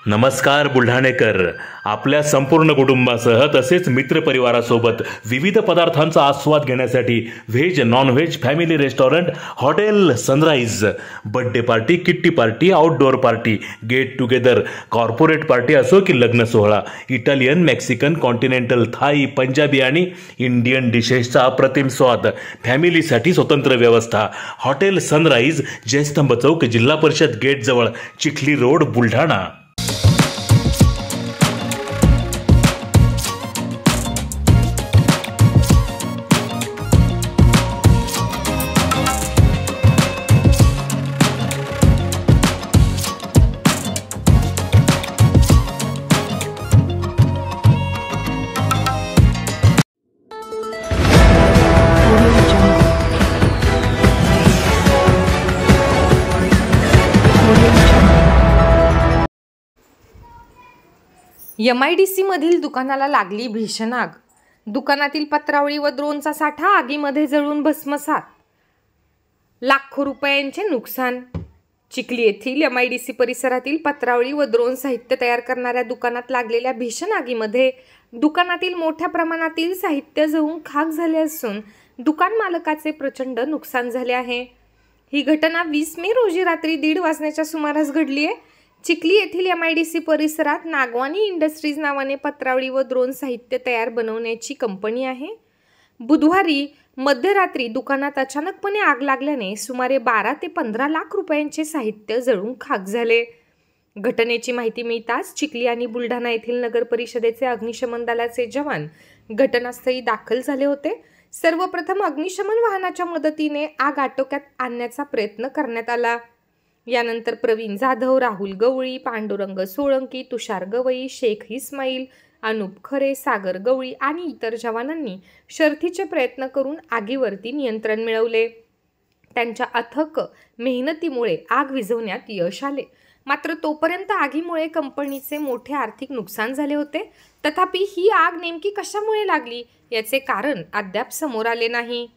नमस्कार बुलढाणेकर. आपल्या संपूर्ण कुटुंबासह तसेच मित्रपरिवारासोबत विविध पदार्थांचा आस्वाद घेण्यासाठी veg non veg family restaurant hotel Sunrise. Birthday party, kitty party, outdoor party, get together, corporate party असो की लग्न सोहळा, Italian, Mexican, continental, Thai, Punjabi आणि इंडियन डिशेसचा अप्रतिम स्वाद. फॅमिलीसाठी स्वतंत्र व्यवस्था. हॉटेल सनराइज, जयस्तंभ चौक, जिल्हा परिषद गेट जवळ, चिखली रोड, बुलढाणा. MIDC मधील दुकानाला लागली भीषण आग. दुकानातील पत्रावळी व ड्रोनचा साठा आगीमध्ये जळून भस्मसात. लाखो रुपयांचे नुकसान. चिखली येथील MIDC परिसरातील पत्रावळी व ड्रोन साहित्य तयार करणाऱ्या दुकानात लागलेल्या भीषण आगीमध्ये दुकानातील मोठ्या प्रमाणातील साहित्य जळून खाक झाले असून दुकान मालकाचे प्रचंड नुकसान झाले आहे. ही घटना 20 मे रोजी रात्री 1:30 वाजण्याच्या सुमारास घडली आहे. चिखली येथील MIDC परिसरात नागवानी इंडस्ट्रीज नावाने पत्रावळी व ड्रोन साहित्य तयार बनवण्याची कंपनी आहे. बुधवारी मध्यरात्री दुकानात अचानकपणे आग लागल्याने सुमारे 12 ते 15 लाख रुपयांचे साहित्य जळून खाक झाले. घटनेची माहिती मिळताच चिखली आणि बुलढाणा येथील नगर परिषदेचे अग्निशमन दलाचे जवान घटनास्थळी दाखल झाले होते. सर्वप्रथम अग्निशमन वाहनाच्या मदतीने आग आटोक्यात आणण्याचा प्रयत्न करण्यात आला. यानंतर प्रवीण जाधव, राहुल गवळी, पांडुरंग सोळंकी, तुषार गवई, शेख इस्माईल, अनुप खरे, सागर गवळी आणि इतर जवानांनी शर्थीचे प्रयत्न करून आगीवरती नियंत्रण मिळवले. त्यांच्या अथक मेहनतीमुळे आग विझवण्यात यश आले. मात्र तोपर्यंत आगीमुळे कंपनीचे मोठे आर्थिक नुकसान झाले होते. तथापि ही आग नेमकी कशामुळे लागली याचे कारण अद्याप समोर आले नाही.